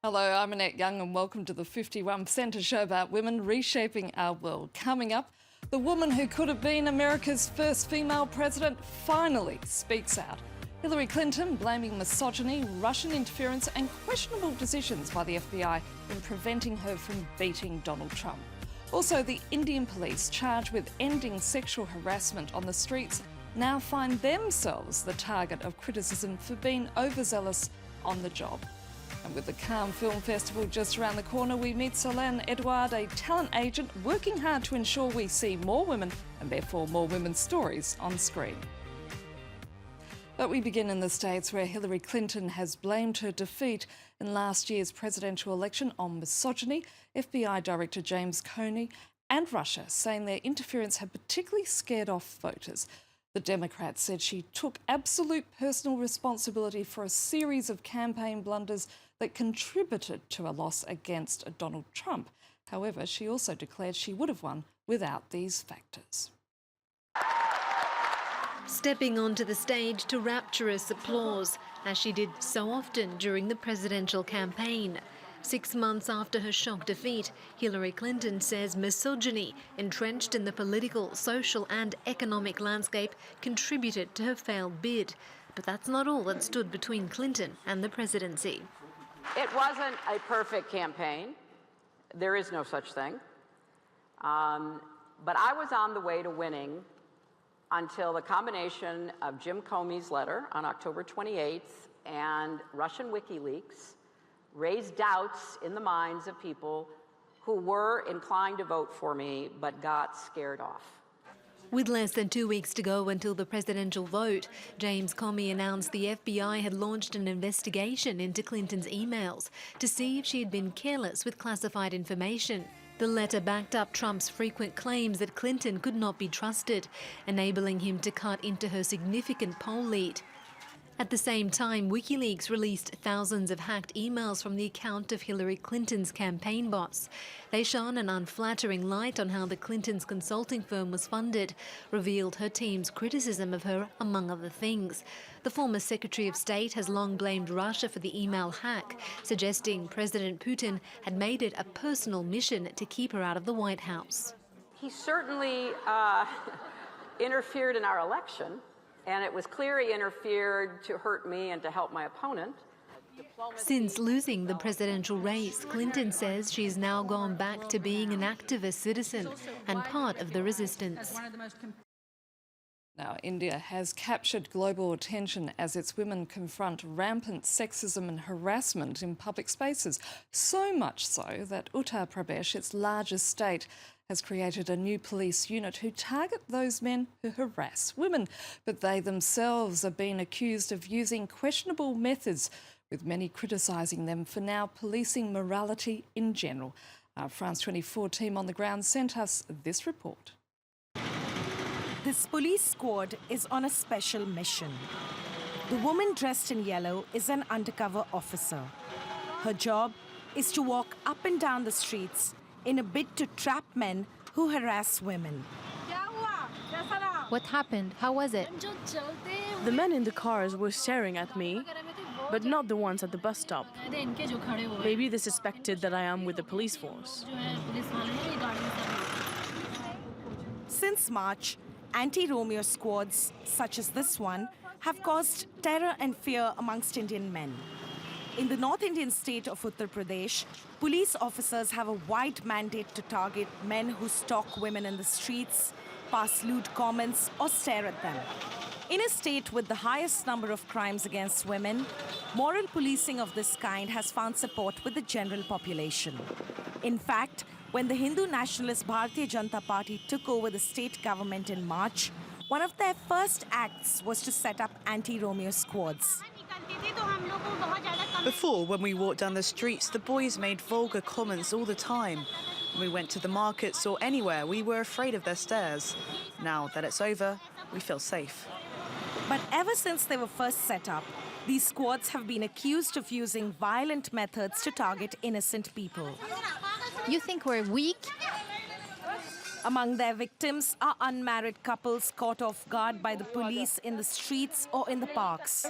Hello, I'm Annette Young and welcome to the 51%, a show about women reshaping our world. Coming up, the woman who could have been America's first female president finally speaks out. Hillary Clinton blaming misogyny, Russian interference and questionable decisions by the FBI in preventing her from beating Donald Trump. Also, the Indian police charged with ending sexual harassment on the streets now find themselves the target of criticism for being overzealous on the job. And with the Cannes Film Festival just around the corner, we meet Solene Edouard, a talent agent working hard to ensure we see more women and therefore more women's stories on screen. But we begin in the States, where Hillary Clinton has blamed her defeat in last year's presidential election on misogyny. FBI Director James Comey and Russia saying their interference had particularly scared off voters. The Democrat said she took absolute personal responsibility for a series of campaign blunders that contributed to a loss against Donald Trump. However, she also declared she would have won without these factors. Stepping onto the stage to rapturous applause, as she did so often during the presidential campaign. 6 months after her shock defeat, Hillary Clinton says misogyny, entrenched in the political, social and economic landscape, contributed to her failed bid. But that's not all that stood between Clinton and the presidency. It wasn't a perfect campaign. There is no such thing. But I was on the way to winning until the combination of Jim Comey's letter on October 28th and Russian WikiLeaks raised doubts in the minds of people who were inclined to vote for me but got scared off. With less than 2 weeks to go until the presidential vote, James Comey announced the FBI had launched an investigation into Clinton's emails to see if she had been careless with classified information. The letter backed up Trump's frequent claims that Clinton could not be trusted, enabling him to cut into her significant poll lead. At the same time, WikiLeaks released thousands of hacked emails from the account of Hillary Clinton's campaign boss. They shone an unflattering light on how the Clintons' consulting firm was funded, revealed her team's criticism of her, among other things. The former Secretary of State has long blamed Russia for the email hack, suggesting President Putin had made it a personal mission to keep her out of the White House. He certainly interfered in our election. And it was clear he interfered to hurt me and to help my opponent. Since losing the presidential race, Clinton says she's now gone back to being an activist citizen and part of the resistance. Now, India has captured global attention as its women confront rampant sexism and harassment in public spaces. So much so that Uttar Pradesh, its largest state, has created a new police unit who target those men who harass women. But they themselves are being accused of using questionable methods, with many criticising them for now policing morality in general. Our France 24 team on the ground sent us this report. This police squad is on a special mission. The woman dressed in yellow is an undercover officer. Her job is to walk up and down the streets in a bid to trap men who harass women. What happened? How was it? The men in the cars were staring at me, but not the ones at the bus stop. Maybe they suspected that I am with the police force. Since March, anti-Romeo squads, such as this one, have caused terror and fear amongst Indian men. In the North Indian state of Uttar Pradesh, police officers have a wide mandate to target men who stalk women in the streets, pass lewd comments or stare at them. In a state with the highest number of crimes against women, moral policing of this kind has found support with the general population. In fact, when the Hindu nationalist Bharatiya Janata Party took over the state government in March, one of their first acts was to set up anti-Romeo squads. Before, when we walked down the streets, the boys made vulgar comments all the time. When we went to the markets or anywhere, we were afraid of their stares. Now that it's over, we feel safe. But ever since they were first set up, these squads have been accused of using violent methods to target innocent people. You think we're weak? Among their victims are unmarried couples caught off guard by the police in the streets or in the parks.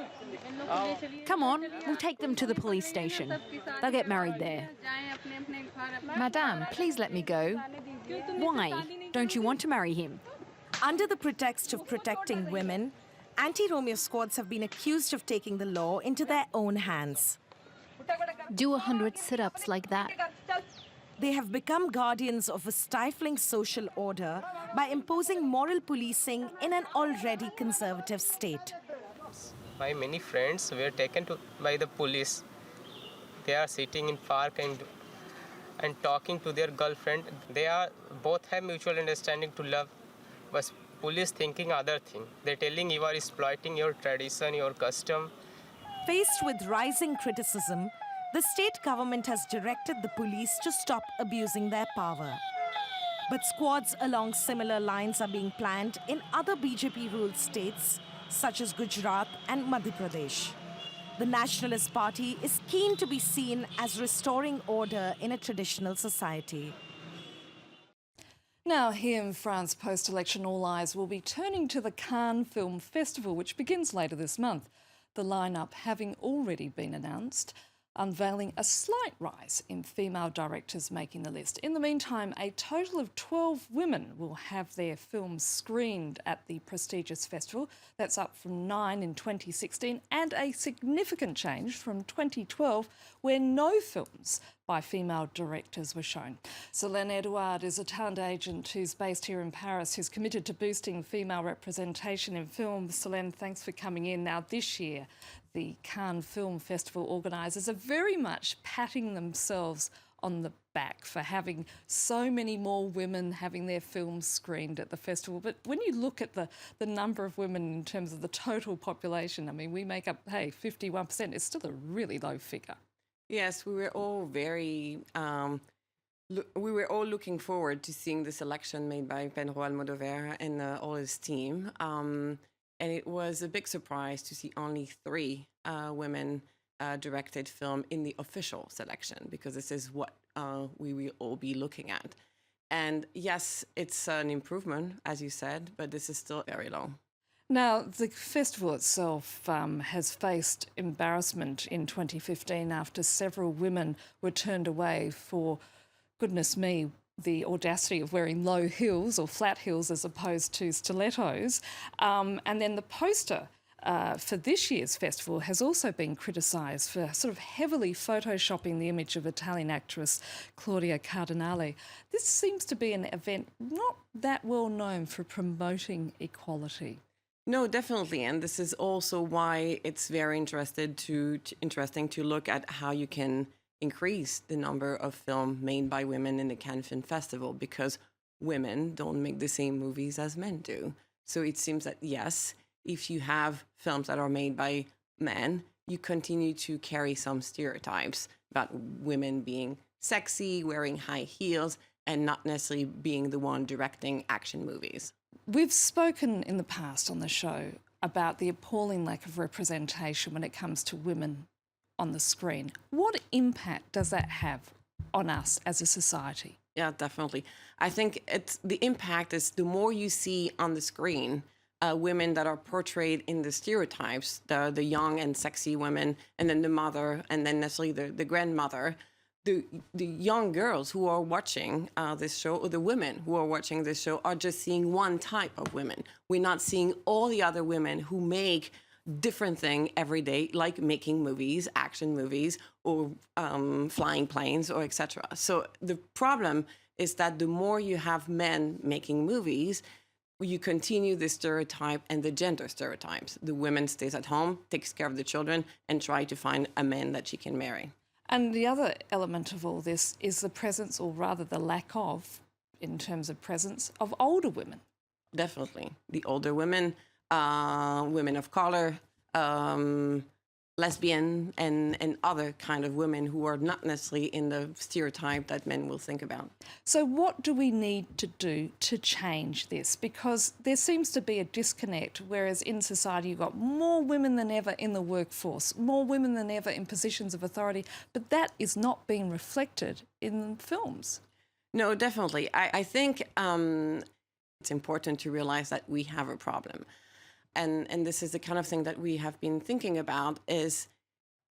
Come on, we'll take them to the police station. They'll get married there. Madame, please let me go. Why? Don't you want to marry him? Under the pretext of protecting women, anti-Romeo squads have been accused of taking the law into their own hands. Do 100 sit-ups like that. They have become guardians of a stifling social order by imposing moral policing in an already conservative state. My many friends were taken by the police. They are sitting in park and talking to their girlfriend. They are both have mutual understanding to love, but police thinking other thing. They're telling you are exploiting your tradition, your custom. Faced with rising criticism, the state government has directed the police to stop abusing their power. But squads along similar lines are being planned in other BJP-ruled states, such as Gujarat and Madhya Pradesh. The Nationalist Party is keen to be seen as restoring order in a traditional society. Now, here in France, post-election, all eyes will be turning to the Cannes Film Festival, which begins later this month. The lineup having already been announced, unveiling a slight rise in female directors making the list. In the meantime, a total of 12 women will have their films screened at the prestigious festival. That's up from 9 in 2016 and a significant change from 2012, where no films by female directors were shown. Solene Edouard is a talent agent who's based here in Paris, who's committed to boosting female representation in film. Solene, thanks for coming in. Now, this year, the Cannes Film Festival organisers are very much patting themselves on the back for having so many more women having their films screened at the festival. But when you look at the number of women in terms of the total population, I mean, we make up, 51%. It's still a really low figure. Yes, we were all very, we were all looking forward to seeing the selection made by Pedro Almodovar and all his team. And it was a big surprise to see only 3 women directed film in the official selection, because this is what we will all be looking at. And yes, it's an improvement, as you said, but this is still very low. Now, the festival itself has faced embarrassment in 2015 after several women were turned away for, goodness me, the audacity of wearing low heels or flat heels as opposed to stilettos. And then the poster for this year's festival has also been criticised for sort of heavily photoshopping the image of Italian actress Claudia Cardinale. This seems to be an event not that well known for promoting equality. No, definitely. And this is also why it's very interesting to look at how you can increase the number of film made by women in the Cannes Film Festival, because women don't make the same movies as men do. So it seems that, yes, if you have films that are made by men, you continue to carry some stereotypes about women being sexy, wearing high heels, and not necessarily being the one directing action movies. We've spoken in the past on the show about the appalling lack of representation when it comes to women on the screen. What impact does that have on us as a society? Yeah, definitely. I think the impact is the more you see on the screen women that are portrayed in the stereotypes, the young and sexy women, and then the mother, and then necessarily the grandmother. The young girls who are watching this show, or the women who are watching this show, are just seeing one type of women. We're not seeing all the other women who make different things every day, like making movies, action movies, or flying planes, or etc. So the problem is that the more you have men making movies, you continue the stereotype and the gender stereotypes. The woman stays at home, takes care of the children, and try to find a man that she can marry. And the other element of all this is the presence, or rather the lack of, in terms of presence, of older women. Definitely. The older women, women of color, lesbian, and other kind of women who are not necessarily in the stereotype that men will think about. So what do we need to do to change this? Because there seems to be a disconnect, whereas in society you've got more women than ever in the workforce, more women than ever in positions of authority, but that is not being reflected in films. No, definitely. I think it's important to realize that we have a problem. And this is the kind of thing that we have been thinking about, is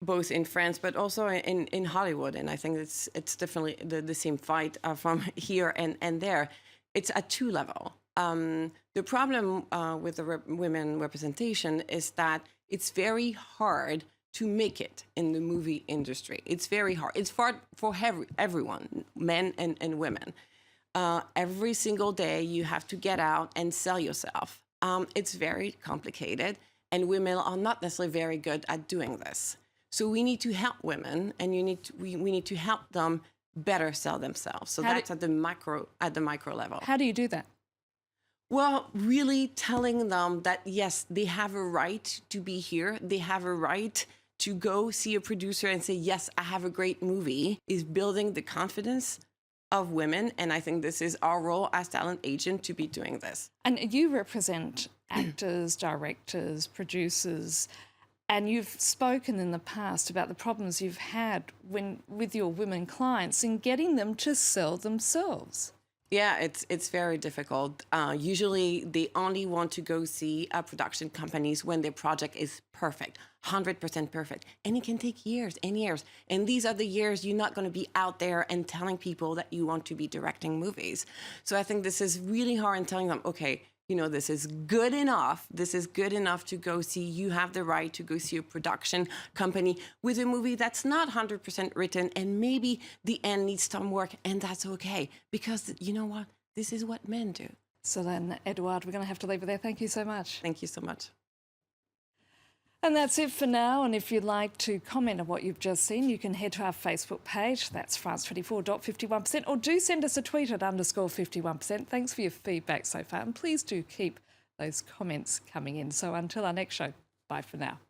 both in France, but also in Hollywood. And I think it's definitely the same fight from here and there. It's at two levels. The problem with the women representation is that it's very hard to make it in the movie industry. It's very hard. It's hard for everyone, men and women. Every single day you have to get out and sell yourself. It's very complicated, and women are not necessarily very good at doing this. So we need to help women, and we need to help them better sell themselves. So that's at the micro level. How do you do that? Well, really telling them that, yes, they have a right to be here. They have a right to go see a producer and say, yes, I have a great movie, is building the confidence of women. And I think this is our role as talent agent to be doing this. And you represent actors, directors, producers, and you've spoken in the past about the problems you've had with your women clients in getting them to sell themselves. Yeah, it's very difficult. Usually they only want to go see production companies when their project is perfect, 100% perfect. And it can take years and years. And these are the years you're not going to be out there and telling people that you want to be directing movies. So I think this is really hard in telling them, okay, you know, this is good enough. This is good enough to go see. You have the right to go see a production company with a movie that's not 100% written, and maybe the end needs some work, and that's okay. Because you know what? This is what men do. Solene Edouard, we're going to have to leave it there. Thank you so much. Thank you so much. And that's it for now. And if you'd like to comment on what you've just seen, you can head to our Facebook page. That's France24.51%. Or do send us a tweet at _51%. Thanks for your feedback so far. And please do keep those comments coming in. So until our next show, bye for now.